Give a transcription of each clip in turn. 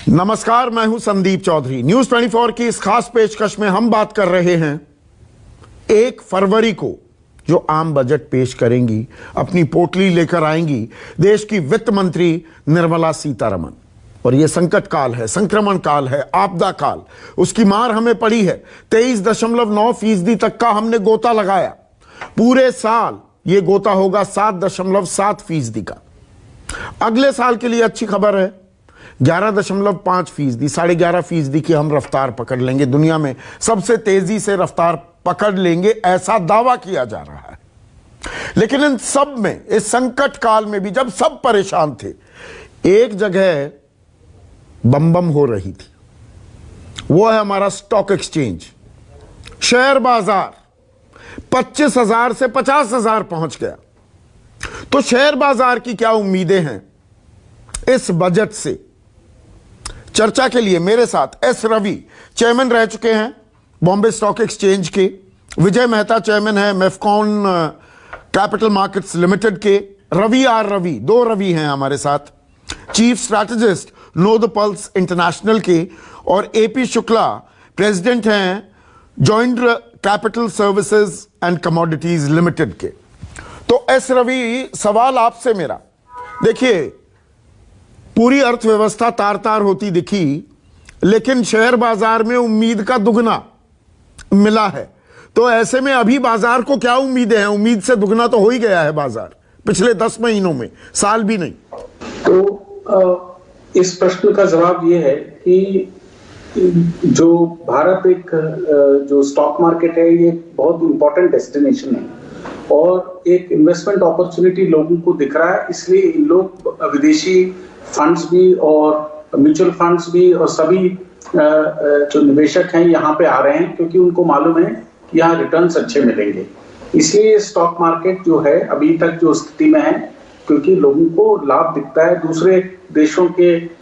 नमस्कार, मैं हूं संदीप चौधरी। न्यूज 24 की इस खास पेशकश में हम बात कर रहे हैं 1 फरवरी को जो आम बजट पेश करेंगी, अपनी पोटली लेकर आएंगी देश की वित्त मंत्री निर्मला सीतारमण। और यह संकट काल है, संक्रमण काल है, आपदा काल, उसकी मार हमें पड़ी है। 23.9% तक का हमने गोता लगाया। पूरे साल यह गोता होगा 7.7% का। अगले साल के लिए अच्छी खबर है, 11.5%, 11.5% की हम रफ्तार पकड़ लेंगे। दुनिया में सबसे तेजी से रफ्तार पकड़ लेंगे, ऐसा दावा किया जा रहा है। लेकिन इन सब में, इस संकट काल में भी जब सब परेशान थे, एक जगह बम बम हो रही थी। वो है हमारा स्टॉक एक्सचेंज, शेयर बाजार 25,000 से 50,000 पहुंच गया। तो शेयर बाजार की क्या उम्मीदें हैं इस बजट से? चर्चा के लिए मेरे साथ एस रवि, चेयरमैन रह चुके हैं बॉम्बे स्टॉक एक्सचेंज के। विजय मेहता चेयरमैन है मेफकॉन कैपिटल मार्केट्स लिमिटेड के। रवि, 2 रवि हैं हमारे साथ, chief strategist know the pulse international के। और एपी शुक्ला, प्रेसिडेंट हैं joint capital services and commodities limited के। तो एस रवि, सवाल आपसे मेरा, देखिए पूरी अर्थव्यवस्था तार तार होती दिखी, लेकिन शेयर बाजार में उम्मीद का दुगना मिला है। तो ऐसे में अभी बाजार को क्या उम्मीदें हैं? उम्मीद से दुगना तो हो ही गया है बाजार पिछले 10 महीनों में, साल भी नहीं। तो इस प्रश्न का जवाब यह है कि जो भारत एक जो स्टॉक मार्केट है, ये बहुत इंपॉर्टेंट डेस्टिनेशन है और एक इन्वेस्टमेंट अपॉर्चुनिटी लोगों को दिख रहा है। इसलिए लोग विदेशी फंड्स भी और म्यूचुअल फंड्स भी और सभी जो निवेशक हैं यहाँ पे आ रहे हैं, क्योंकि उनको मालूम है कि यहाँ रिटर्न्स अच्छे मिलेंगे। इसलिए स्टॉक मार्केट जो है अभी तक जो स्थिति में है, क्योंकि लोगों को लाभ दिखता है। दूसरे देशों के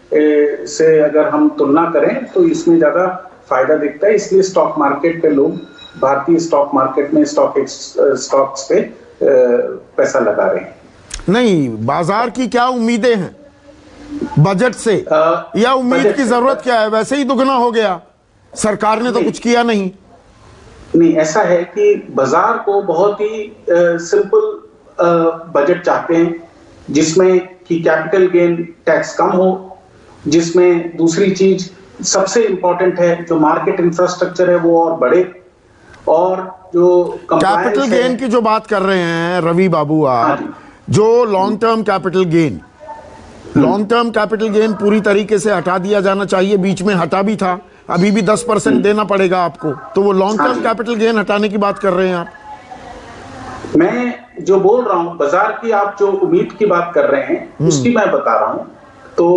से अगर हम तुलना करें तो इसमें ज्यादा फायदा दिखता है। इसलिए स्टॉक मार्केट पे लोग भारतीय स्टॉक मार्केट में स्टॉक्स पे पैसा लगा रहे हैं। नहीं, बाजार की क्या उम्मीदें हैं बजट से, या उम्मीद की जरूरत क्या है? वैसे ही दुगना हो गया, सरकार ने तो कुछ किया नहीं। ऐसा है कि बाजार को बहुत ही सिंपल बजट चाहते हैं, जिसमें कि कैपिटल गेन टैक्स कम हो, जिसमें दूसरी चीज सबसे इंपॉर्टेंट है जो मार्केट इंफ्रास्ट्रक्चर है वो और बढ़े, और जो कैपिटल गेन की जो बात कर रहे हैं रवि बाबू आप, जो लॉन्ग टर्म कैपिटल गेन पूरी तरीके से हटा दिया जाना चाहिए। बीच में हटा भी था, अभी भी 10% देना पड़ेगा आपको। तो वो लॉन्ग टर्म कैपिटल गेन हटाने की बात कर रहे हैं आप? मैं जो बोल रहा हूं, बाजार की आप जो उम्मीद की बात कर रहे हैं उसकी मैं बता रहा हूं। तो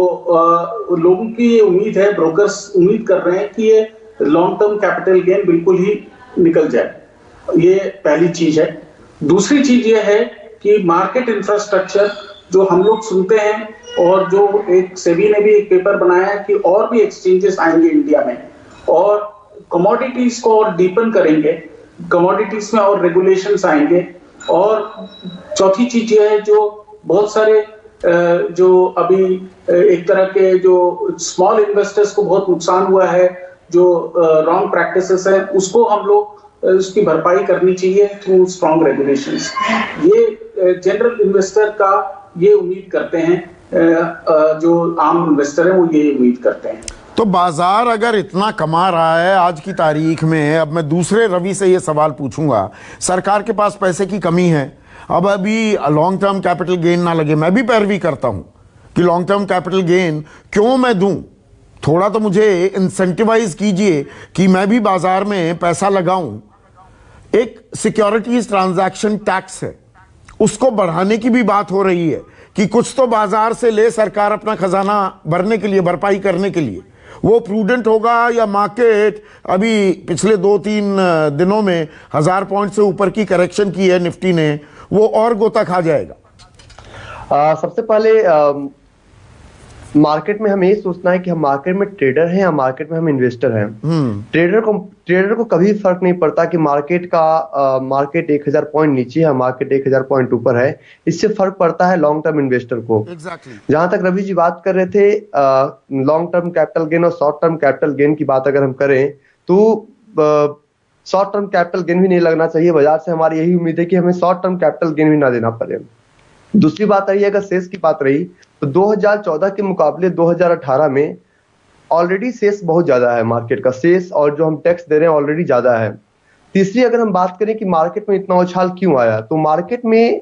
लोगों की ये उम्मीद है, ब्रोकर्स उम्मीद कर रहे हैं कि ये लॉन्ग टर्म कैपिटल गेन बिल्कुल ही निकल जाए। ये पहली चीज है। दूसरी चीज ये है कि मार्केट इंफ्रास्ट्रक्चर जो हम लोग सुनते हैं, और जो एक सेबी ने भी एक पेपर बनाया है कि और भी एक्सचेंजेस आएंगे इंडिया में और कमोडिटीज को और डीपन करेंगे, कमोडिटीज में और रेगुलेशंस आएंगे। और चौथी चीज ये है, जो बहुत सारे जो अभी एक तरह के जो स्मॉल इन्वेस्टर्स को बहुत नुकसान हुआ है, जो रॉन्ग प्रैक्टिसेस है, उसको हम लोग उसकी भरपाई करनी चाहिए थ्रू स्ट्रॉन्ग रेगुलेशंस। ये जनरल इन्वेस्टर का ये उम्मीद करते हैं, जो आम इन्वेस्टर है वो ये उम्मीद करते हैं। तो बाजार अगर इतना कमा रहा है आज की तारीख में, अब मैं दूसरे रवि से ये सवाल पूछूंगा, सरकार के पास पैसे की कमी है, अब अभी लॉन्ग टर्म कैपिटल गेन ना लगे। मैं भी पैरवी करता हूं कि लॉन्ग टर्म कैपिटल गेन क्यों मैं दूं, थोड़ा तो मुझे इंसेंटिवाइज कीजिए कि मैं भी बाजार में पैसा लगाऊं। एक सिक्योरिटीज ट्रांजैक्शन टैक्स है, उसको बढ़ाने की भी बात हो रही है कि कुछ तो बाजार से ले सरकार अपना खजाना भरने के लिए, भरपाई करने के लिए। वो प्रूडेंट होगा या मार्केट अभी पिछले 2-3 दिनों में 1000 पॉइंट से ऊपर की करेक्शन की है निफ्टी ने, वो और गोता खा जाएगा? सबसे पहले मार्केट में हमें ये सोचना है कि हम मार्केट में ट्रेडर हैं या मार्केट में हम इन्वेस्टर हैं। ट्रेडर को कभी फर्क नहीं पड़ता कि मार्केट 1000 पॉइंट नीचे है, मार्केट 1000 पॉइंट ऊपर है। इससे फर्क पड़ता है लॉन्ग टर्म इन्वेस्टर को। जहां तक रवि जी बात कर रहे थे लॉन्ग टर्म कैपिटल गेन और शॉर्ट टर्म कैपिटल गेन की बात अगर हम करें तो शॉर्ट टर्म कैपिटल गेन भी नहीं लगना चाहिए। बाजार से हमारी यही उम्मीद है कि हमें शॉर्ट टर्म कैपिटल गेन भी ना देना पड़े। दूसरी बात रही, अगर सेस की बात रही तो 2014 के मुकाबले 2018 में ऑलरेडी सेस बहुत ज्यादा है, मार्केट का सेस और जो हम टैक्स दे रहे हैं ऑलरेडी ज्यादा है। तीसरी अगर हम बात करें कि मार्केट में इतना उछाल क्यों आया, तो मार्केट में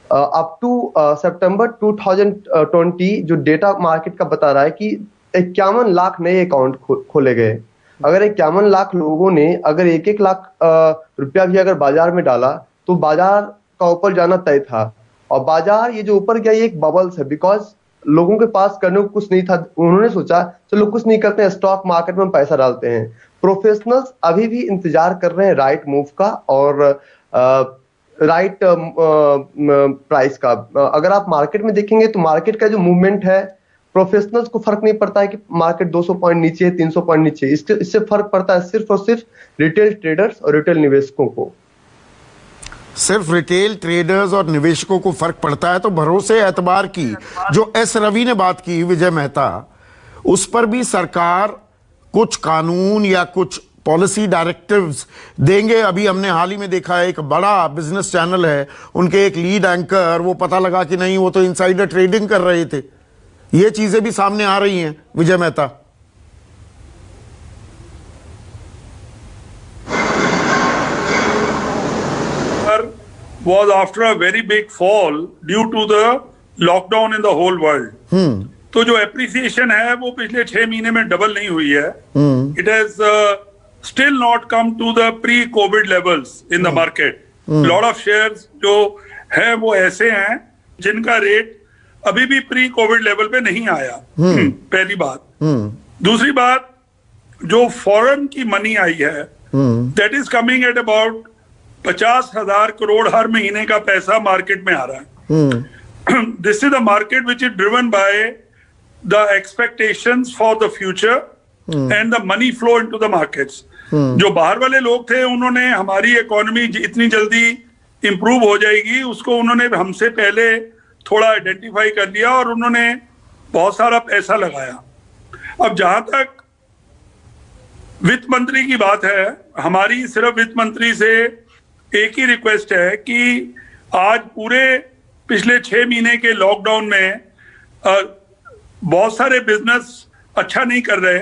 अप टू सितंबर 2020 जो डेटा मार्केट का बता रहा है कि 51 लाख नए अकाउंट खोले गए। अगर 51 लाख लोगों ने अगर 1-1 लाख रुपया भी अगर बाजार में डाला तो बाजार का ऊपर जाना तय था। और बाजार ये जो ऊपर गया ये एक बबल्स है, बिकॉज लोगों के पास करने को कुछ नहीं था। उन्होंने सोचा चलो कुछ नहीं करते हैं, स्टॉक मार्केट में पैसा डालते हैं। प्रोफेशनल्स अभी भी इंतजार कर रहे हैं राइट मूव का और राइट प्राइस का। अगर आप मार्केट में देखेंगे तो मार्केट का जो मूवमेंट है प्रोफेशनल्स को फर्क नहीं पड़ता है कि मार्केट 200 पॉइंट नीचे है, 300 पॉइंट नीचे। इससे फर्क पड़ता है सिर्फ और सिर्फ रिटेल ट्रेडर्स और रिटेल निवेशकों को। सिर्फ रिटेल ट्रेडर्स और निवेशकों को फर्क पड़ता है। तो भरोसे एतबार की जो एस रवि ने बात की, विजय मेहता, उस पर भी सरकार कुछ कानून या कुछ पॉलिसी डायरेक्टिव्स देंगे। अभी हमने हाल ही में देखा है एक बड़ा बिजनेस चैनल है, उनके एक लीड एंकर, वो पता लगा कि नहीं वो तो इनसाइडर ट्रेडिंग कर रहे थे। ये चीजें भी सामने आ रही हैं विजय Mehta. Was after a very big fall due to the lockdown in the whole world. तो जो एप्रिसिएशन है वो पिछले 6 महीने में डबल नहीं हुई है। It has still not come to the pre-COVID levels in the market. Lot of shares जो है वो ऐसे हैं जिनका रेट अभी भी प्री-कोविड लेवल पे नहीं आया। पहली बात। दूसरी बात, जो फॉरेन की मनी आई है that is coming at about 50,000 crore हर महीने का पैसा मार्केट में आ रहा है। This is the market which is driven by the expectations for the future and the money flow into the markets. जो बाहर वाले लोग थे उन्होंने हमारी इकोनॉमी इतनी जल्दी इंप्रूव हो जाएगी उसको उन्होंने हमसे पहले थोड़ा आइडेंटिफाई कर लिया और उन्होंने बहुत सारा पैसा लगाया। अब जहां तक वित्त मंत्री की बात है, हमारी सिर्फ वित्त मंत्री से एक ही रिक्वेस्ट है कि आज पूरे पिछले 6 महीने के लॉकडाउन में बहुत सारे बिजनेस अच्छा नहीं कर रहे,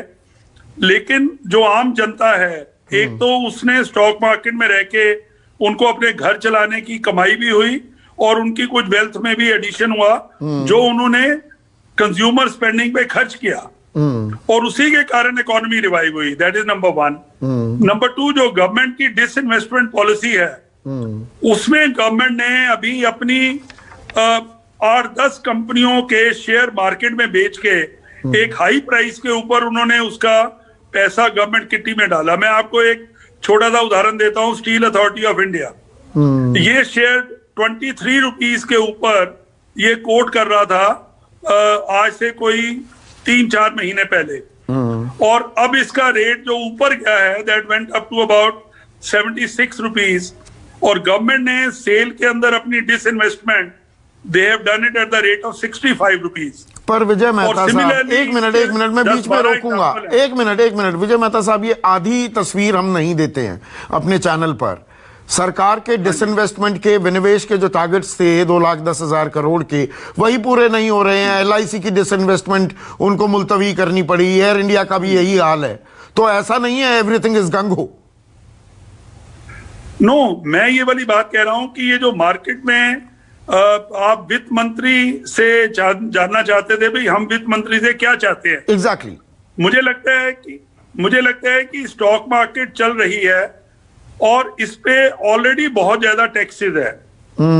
लेकिन जो आम जनता है, एक तो उसने स्टॉक मार्केट में रह के उनको अपने घर चलाने की कमाई भी हुई और उनकी कुछ वेल्थ में भी एडिशन हुआ जो उन्होंने कंज्यूमर स्पेंडिंग पे खर्च किया और उसी के कारण इकोनॉमी रिवाइव हुई। That is number 1। नंबर 2, जो गवर्नमेंट की डिसइन्वेस्टमेंट पॉलिसी है उसमें गवर्नमेंट ने अभी अपनी 8-10 कंपनियों के शेयर मार्केट में बेच के एक हाई प्राइस के ऊपर उन्होंने उसका पैसा गवर्नमेंट किट्टी में डाला। मैं आपको एक छोटा सा उदाहरण देता हूं, स्टील अथॉरिटी ऑफ इंडिया, ये शेयर 23 रुपीस के ऊपर ये कोट कर रहा था आज से कोई 3-4 महीने पहले, और अब इसका रेट जो ऊपर गया है that went up to about 76 rupees, और गवर्नमेंट ने सेल के अंदर अपनी disinvestment they have done it at the rate of 65 rupees. पर विजय मेहता साहब, एक मिनट मैं बीच में रोकूंगा। एक मिनट विजय मेहता साहब, ये आधी तस्वीर हम नहीं देते हैं अपने चैनल पर। सरकार के डिसइन्वेस्टमेंट के विनिवेश के जो टारगेट्स थे 2,10,000 करोड़ के, वही पूरे नहीं हो रहे हैं। LIC की डिसइन्वेस्टमेंट उनको मुलतवी करनी पड़ी, एयर इंडिया का भी यही हाल है। तो ऐसा नहीं है एवरीथिंग इज गंग हो। नो, मैं ये वाली बात कह रहा हूं कि ये जो मार्केट में आप वित्त मंत्री से जानना चाहते थे, भाई हम वित्त मंत्री से क्या चाहते हैं एग्जैक्टली। मुझे लगता है कि स्टॉक मार्केट चल रही है और इस पे ऑलरेडी बहुत ज्यादा टैक्सेस है,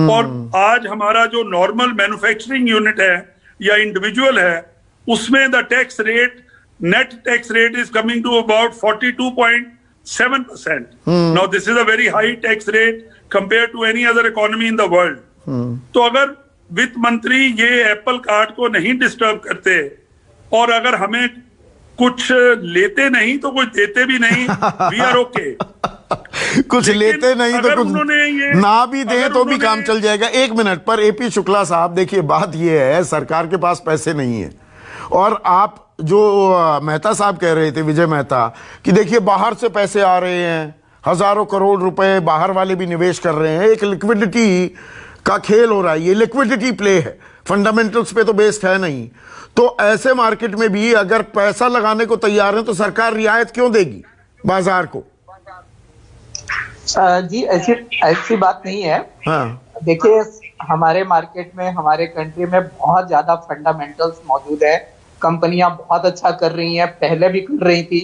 और आज हमारा जो नॉर्मल मैन्युफैक्चरिंग यूनिट है या इंडिविजुअल है उसमें the tax rate, net tax rate is coming to about 42.7%. Now this is a very high tax rate compared to any other economy in the world. तो अगर वित्त मंत्री ये एप्पल कार्ट को नहीं डिस्टर्ब करते और अगर हमें कुछ लेते नहीं तो कुछ देते भी नहीं, वी आर ओके। कुछ लेते नहीं तो कुछ ना भी दे तो भी काम चल जाएगा। एक मिनट पर एपी शुक्ला साहब, देखिए बात ये है, सरकार के पास पैसे नहीं है, और आप जो मेहता साहब कह रहे थे, विजय मेहता, कि देखिए बाहर से पैसे आ रहे हैं, हजारों करोड़ रुपए बाहर वाले भी निवेश कर रहे हैं, एक लिक्विडिटी का खेल हो रहा है, ये लिक्विडिटी प्ले है, फंडामेंटल्स पे तो बेस्ड है नहीं। तो ऐसे मार्केट में भी अगर पैसा लगाने को तैयार है तो सरकार रियायत क्यों देगी बाजार को? जी ऐसी बात नहीं है। हाँ। देखिए, हमारे मार्केट में, हमारे कंट्री में बहुत ज्यादा फंडामेंटल्स मौजूद है, कंपनियां बहुत अच्छा कर रही हैं, पहले भी कर रही थी।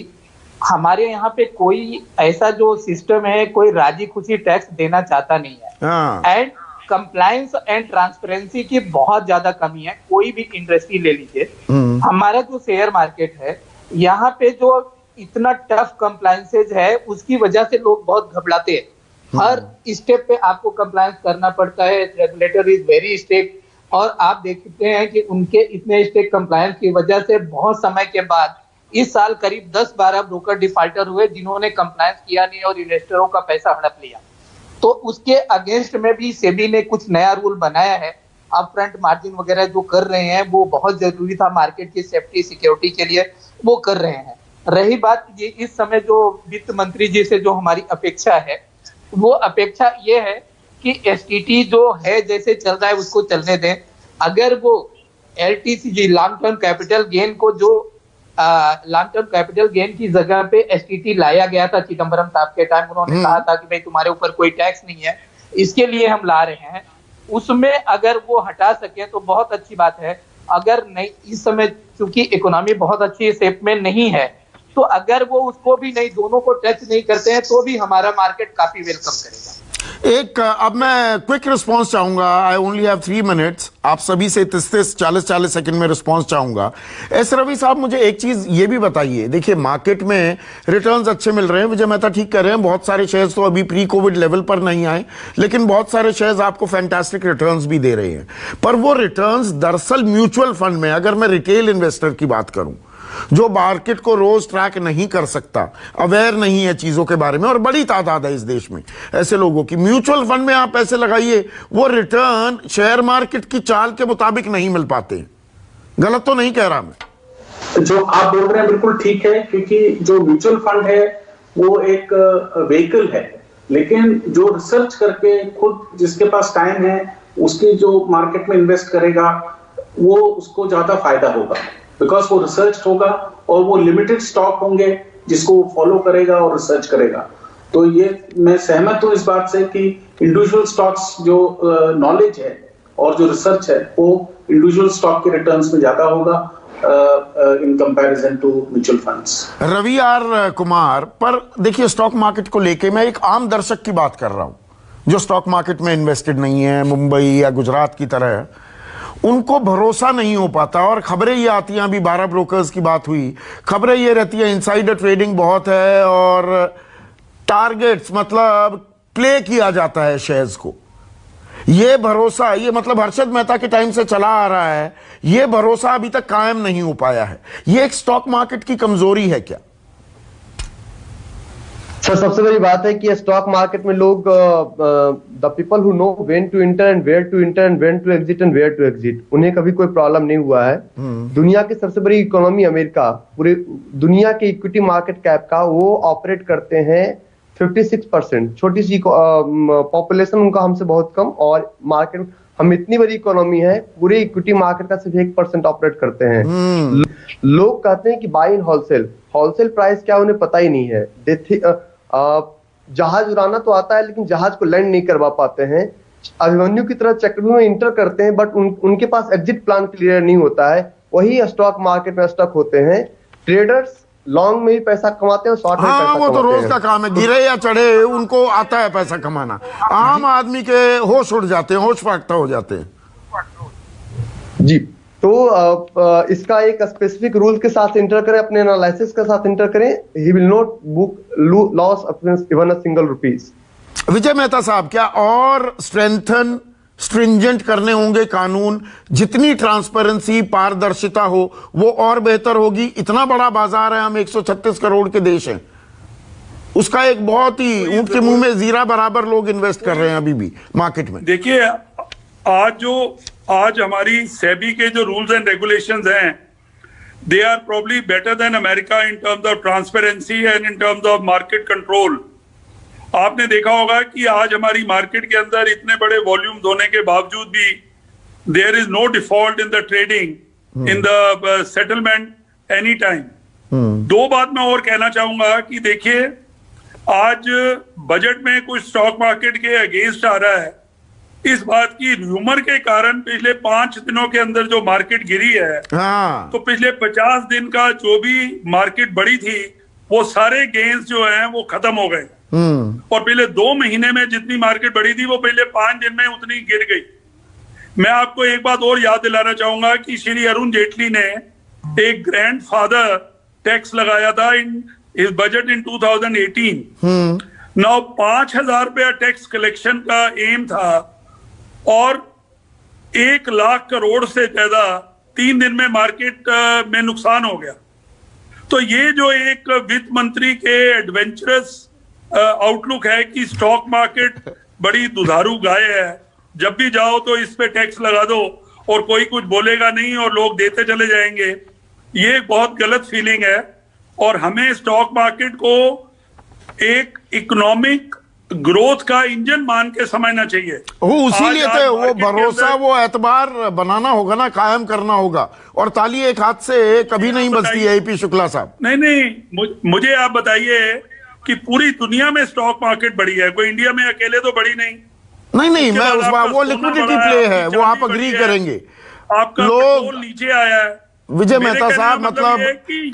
हमारे यहाँ पे कोई ऐसा जो सिस्टम है, कोई राजी खुशी टैक्स देना चाहता नहीं है। एंड कंप्लायंस एंड ट्रांसपेरेंसी की बहुत ज्यादा कमी है। कोई भी इंडस्ट्री ले लीजिए, हमारा जो शेयर मार्केट है, यहाँ पे जो इतना टफ कंप्लायंसेज है, उसकी वजह से लोग बहुत घबराते हैं। हर स्टेप पे आपको कंप्लायंस करना पड़ता है, रेगुलेटर इज वेरी स्ट्रिक्ट, और आप देखते हैं कि उनके इतने स्ट्रिक्ट कंप्लायंस की वजह से बहुत समय के बाद इस साल करीब 10-12 ब्रोकर डिफॉल्टर हुए जिन्होंने कंप्लायंस किया नहीं और इन्वेस्टरों का पैसा हड़प लिया। तो उसके अगेंस्ट में भी सेबी ने कुछ नया रूल बनाया है। अपफ्रंट मार्जिन वगैरह जो कर रहे हैं वो बहुत जरूरी था मार्केट की सेफ्टी सिक्योरिटी के लिए, वो कर रहे हैं। रही बात ये, इस समय जो वित्त मंत्री जी से जो हमारी अपेक्षा है, वो अपेक्षा ये है कि एसटीटी जो है जैसे चल रहा है उसको चलने दें। अगर वो LTCG long term capital gain को, जो लॉन्ग टर्म कैपिटल गेन की जगह पे एसटीटी लाया गया था चिदम्बरम साहब के टाइम, उन्होंने कहा था कि भाई तुम्हारे ऊपर कोई टैक्स नहीं है, इसके लिए हम ला रहे हैं, उसमें अगर वो हटा सके तो बहुत अच्छी बात है। अगर नहीं, इस समय चूंकि इकोनॉमी बहुत अच्छी शेप में नहीं है, तो अगर वो उसको भी नहीं, दोनों को टच नहीं करते हैं, तो भी हमारा मार्केट काफी वेलकम करेगा। एक अब मैं क्विक रिस्पांस चाहूंगा, आई ओनली हैव 3 मिनट्स, आप सभी से 30-40 सेकंड में रिस्पांस चाहूंगा। एस रवि साहब, मुझे एक चीज ये भी बताइए, देखिए मार्केट में रिटर्न्स अच्छे मिल रहे हैं, विजय मेहता ठीक कह रहे हैं, बहुत सारे शेयर्स तो अभी प्री कोविड लेवल पर नहीं आए, लेकिन बहुत सारे शेयर्स आपको फैंटास्टिक रिटर्न्स भी दे रहे हैं। पर वो रिटर्न्स दरअसल म्यूचुअल फंड में, अगर मैं रिटेल इन्वेस्टर की बात करूं, जो मार्केट को रोज ट्रैक नहीं कर सकता, अवेयर नहीं है चीजों के बारे में, और बड़ी तादाद है इस देश में ऐसे लोगों की, म्यूचुअल फंड में आप पैसे लगाइए, वो रिटर्न शेयर मार्केट की चाल के मुताबिक नहीं मिल पाते। गलत तो नहीं कह रहा मैं? जो आप बोल रहे हैं बिल्कुल ठीक है, क्योंकि जो म्यूचुअल फंड है वो एक व्हीकल है, लेकिन जो रिसर्च करके खुद जिसके पास टाइम है, उसके जो मार्केट में इन्वेस्ट करेगा, वो उसको ज्यादा फायदा होगा, बिकॉज वो रिसर्च होगा और वो लिमिटेड स्टॉक होंगे जिसको वो फॉलो करेगा और रिसर्च करेगा। तो ये मैं सहमत हूं इस बात से कि इंडिविजुअल स्टॉक्स जो नॉलेज है और जो रिसर्च है, वो इंडिविजुअल स्टॉक के रिटर्न्स में ज्यादा होगा in comparison to mutual funds. Ravi R Kumar, पर देखिए स्टॉक मार्केट को लेके मैं एक आम दर्शक की बात कर रहा हूं जो स्टॉक मार्केट में इन्वेस्टेड नहीं है, मुंबई या गुजरात की तरह, उनको भरोसा नहीं हो पाता, और खबरें ये आती हैं, अभी 12 ब्रोकर्स की बात हुई, खबरें ये रहती है इनसाइडर ट्रेडिंग बहुत है और टारगेट्स, मतलब प्ले किया जाता है शेयर्स को। ये भरोसा, ये मतलब हर्षद मेहता के टाइम से चला आ रहा है, ये भरोसा अभी तक कायम नहीं हो पाया है। ये एक स्टॉक मार्केट की कमजोरी है क्या? सर, सबसे बड़ी बात है कि स्टॉक मार्केट में लोग, the people who know when to enter and where to enter and when to exit and where to exit, उन्हें कभी कोई प्रॉब्लम नहीं हुआ है। दुनिया की सबसे बड़ी इकोनॉमी अमेरिका, पूरे दुनिया के इक्विटी मार्केट कैप का वो ऑपरेट करते हैं 56%, छोटी सी पॉपुलेशन उनका हमसे बहुत कम, और मार्केट, हम इतनी बड़ी इकोनॉमी है, पूरे इक्विटी मार्केट का सिर्फ 1% ऑपरेट करते हैं। लोग कहते हैं कि buy in wholesale, wholesale price क्या उन्हें पता ही नहीं है। जहाज उड़ाना तो आता है, लेकिन जहाज को लैंड नहीं करवा पाते हैं। अभिमन्यु की तरह चक्रव्यूह में इंटर करते हैं, बट उनके पास एग्जिट प्लान क्लियर नहीं होता है। वही स्टॉक मार्केट में स्टक होते हैं। ट्रेडर्स लॉन्ग में भी पैसा कमाते हैं, शॉर्ट में पैसा कमाते हैं। वो तो रोज का काम है, गिरे या चढ़े उनको आता है पैसा कमाना। आम आदमी के होश उड़ जाते हैं, होश फाख्ता हो जाते हैं। जी, तो इसका एक स्पेसिफिक रूल के साथ इंटर करें, अपने एनालिसिस के साथ इंटर करें, he will not book loss even a single rupees. Vijay Mehta साहब, क्या और स्ट्रेंथन स्ट्रिंजेंट करने होंगे कानून, जितनी ट्रांसपेरेंसी पारदर्शिता हो वो और बेहतर होगी। इतना बड़ा बाजार है, हम 136 करोड़ के देश हैं, उसका एक बहुत ही ऊंट के मुंह में जीरा बराबर लोग इन्वेस्ट कर रहे हैं अभी भी मार्केट में। देखिए, आज हमारी सेबी के जो रूल्स एंड रेगुलेशंस हैं, they are probably better than America in terms of transparency and in terms of market control. आपने देखा होगा कि आज हमारी मार्केट के अंदर इतने बड़े वॉल्यूम होने के बावजूद भी there is no default in the trading, in the settlement any time. दो बात मैं और कहना चाहूंगा कि देखिए, आज बजट में कुछ स्टॉक मार्केट के अगेंस्ट आ रहा है। इस बात की र्यूमर के कारण पिछले 5 दिनों के अंदर जो मार्केट गिरी है, तो पिछले 50 दिन का जो भी मार्केट बढ़ी थी वो सारे गेन्स जो हैं वो खत्म हो गए। और पहले 2 महीने में जितनी मार्केट बढ़ी थी वो पहले 5 दिन में उतनी गिर गई। मैं आपको एक बात और याद दिलाना चाहूंगा कि श्री अरुण जेटली ने एक ग्रैंडफादर टैक्स लगाया था इन इस बजट इन 2018। नाउ 5,000 रुपया टैक्स कलेक्शन का एम था और 1 लाख करोड़ से ज्यादा 3 दिन में मार्केट में नुकसान हो गया। तो ये जो एक वित्त मंत्री के एडवेंचरस आउटलुक है कि स्टॉक मार्केट बड़ी दुधारू गाय है, जब भी जाओ तो इस पे टैक्स लगा दो और कोई कुछ बोलेगा नहीं और लोग देते चले जाएंगे, ये एक बहुत गलत फीलिंग है। और हमें स्टॉक मार्केट को एक इकोनॉमिक ग्रोथ का इंजन मान के समझना चाहिए। इसीलिए तो वो भरोसा, वो एतबार बनाना होगा ना, कायम करना होगा। और ताली एक हाथ से कभी नहीं बजती है। एपी शुक्ला साहब, नहीं, मुझे आप बताइए कि पूरी दुनिया में स्टॉक मार्केट बढ़ी है, कोई इंडिया में अकेले तो बढ़ी नहीं। नहीं, मैं उस बात, वो लिक्विडिटी प्ले है, वो आप अग्री करेंगे। आपका लोग नीचे आया है। विजय मेहता साहब, मतलब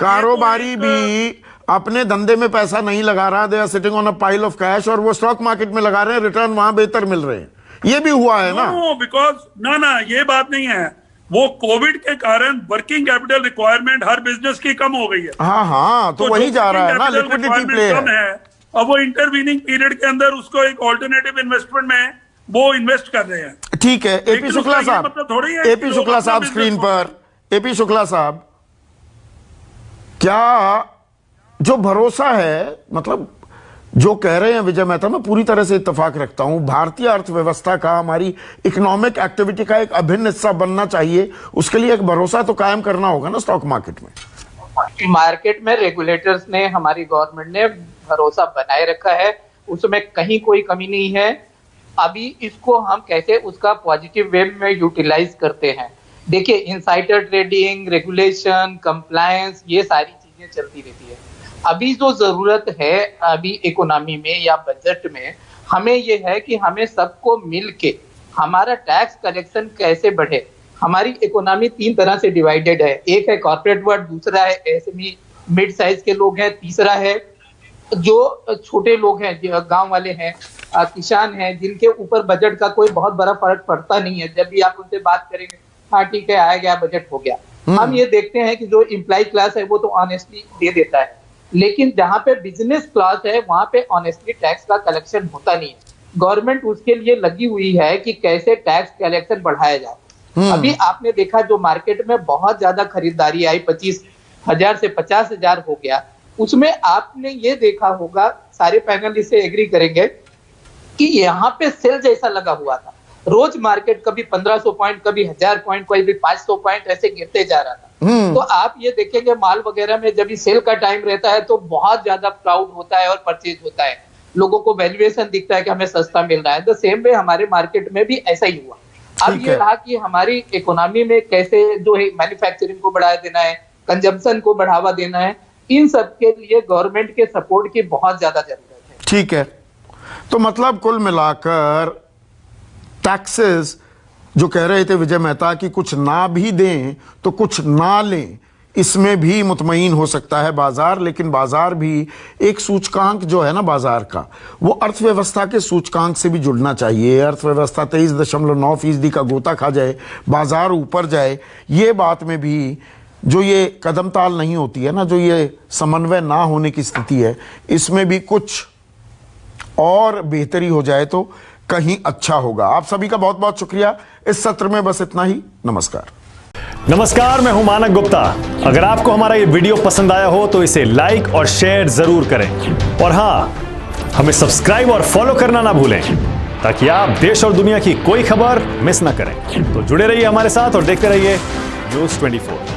कारोबारी भी अपने धंधे में पैसा नहीं लगा रहा, they are sitting on a pile of cash, और वो स्टॉक मार्केट में लगा रहे हैं, रिटर्न वहां बेहतर मिल रहे हैं। ये भी हुआ है ना? बिकॉज ना ये बात नहीं है। वो कोविड के कारण वर्किंग कैपिटल रिक्वायरमेंट हर बिजनेस की कम हो गई है। हाँ, तो वही जा रहा है ना, लिक्विडिटी प्ले है। अब वो इंटरवीनिंग पीरियड के अंदर उसको एक ऑल्टरनेटिव इन्वेस्टमेंट में वो इन्वेस्ट कर रहे हैं। ठीक है। एपी शुक्ला साहब, एपी शुक्ला साहब स्क्रीन पर। एपी शुक्ला साहब, क्या जो भरोसा है, मतलब जो कह रहे हैं विजय मेहता, मैं पूरी तरह से इत्तेफाक रखता हूं। भारतीय अर्थव्यवस्था का, हमारी इकोनॉमिक एक्टिविटी का एक अभिन्न हिस्सा बनना चाहिए। उसके लिए एक भरोसा तो कायम करना होगा ना स्टॉक मार्केट में। मार्केट में रेगुलेटर्स ने, हमारी गवर्नमेंट ने भरोसा बनाए रखा है, उसमें कहीं कोई कमी नहीं है। अभी इसको हम कैसे उसका पॉजिटिव वे में यूटिलाइज करते हैं। देखिए, इनसाइडर ट्रेडिंग, रेगुलेशन, कंप्लायंस, ये सारी चीजें चलती रहती है। अभी जो जरूरत है अभी इकोनॉमी में या बजट में, हमें ये है कि हमें सबको मिल के हमारा टैक्स कलेक्शन कैसे बढ़े। हमारी इकोनॉमी 3 तरह से डिवाइडेड है। एक है कॉर्पोरेट वर्ल्ड, दूसरा है एसएमई मिड साइज के लोग हैं, तीसरा है जो छोटे लोग हैं, गांव वाले हैं, किसान हैं, जिनके ऊपर बजट का कोई बहुत बड़ा फर्क पड़ता नहीं है। जब भी आप उनसे बात करेंगे, हाँ ठीक है, आया गया बजट हो गया। हम ये देखते हैं कि जो एम्प्लॉय क्लास है वो तो ऑनेस्टली दे देता है, लेकिन जहां पे बिजनेस क्लास है वहां पे ऑनेस्टली टैक्स का कलेक्शन होता नहीं है। गवर्नमेंट उसके लिए लगी हुई है कि कैसे टैक्स कलेक्शन बढ़ाया जाए। अभी आपने देखा जो मार्केट में बहुत ज्यादा खरीदारी आई, 25,000 से 50,000 हो गया, उसमें आपने ये देखा होगा, सारे पैनल इससे एग्री करेंगे कि यहाँ पे सेल जैसा लगा हुआ था। रोज मार्केट कभी 1500 पॉइंट, कभी 1000 पॉइंट, कभी 500 पॉइंट ऐसे गिरते जा रहा था। तो आप ये देखेंगे माल वगैरह में जब भी सेल का टाइम रहता है तो बहुत ज्यादा क्राउड होता है और परचेज होता है, लोगों को वैल्यूएशन दिखता है कि हमें सस्ता मिल रहा है। द सेम वे हमारे मार्केट में भी ऐसा ही हुआ। अब ये रहा कि हमारी इकोनॉमी में कैसे जो है मैन्युफैक्चरिंग को बढ़ावा देना है, कंजम्पशन को बढ़ावा देना है, इन सब के लिए गवर्नमेंट के सपोर्ट की बहुत ज्यादा जरूरत है। ठीक है, तो मतलब कुल मिलाकर टैक्सेस जो कह रहे थे विजय मेहता कि कुछ ना भी दें तो कुछ ना लें, इसमें भी मुतमईन हो सकता है बाजार। लेकिन बाजार भी एक सूचकांक जो है ना बाजार का, वो अर्थव्यवस्था के सूचकांक से भी जुड़ना चाहिए। अर्थव्यवस्था 23.9% का गोता खा जाए, बाजार ऊपर जाए, ये बात में भी जो ये कदम ताल नहीं होती है ना, जो ये समन्वय ना होने की स्थिति है, इसमें भी कुछ और बेहतरी हो जाए तो कहीं अच्छा होगा। आप सभी का बहुत बहुत शुक्रिया। इस सत्र में बस इतना ही। नमस्कार। नमस्कार, मैं हूं मानक गुप्ता। अगर आपको हमारा ये वीडियो पसंद आया हो तो इसे लाइक और शेयर जरूर करें, और हां, हमें सब्सक्राइब और फॉलो करना ना भूलें ताकि आप देश और दुनिया की कोई खबर मिस ना करें। तो जुड़े रहिए हमारे साथ और देखते रहिए News 24।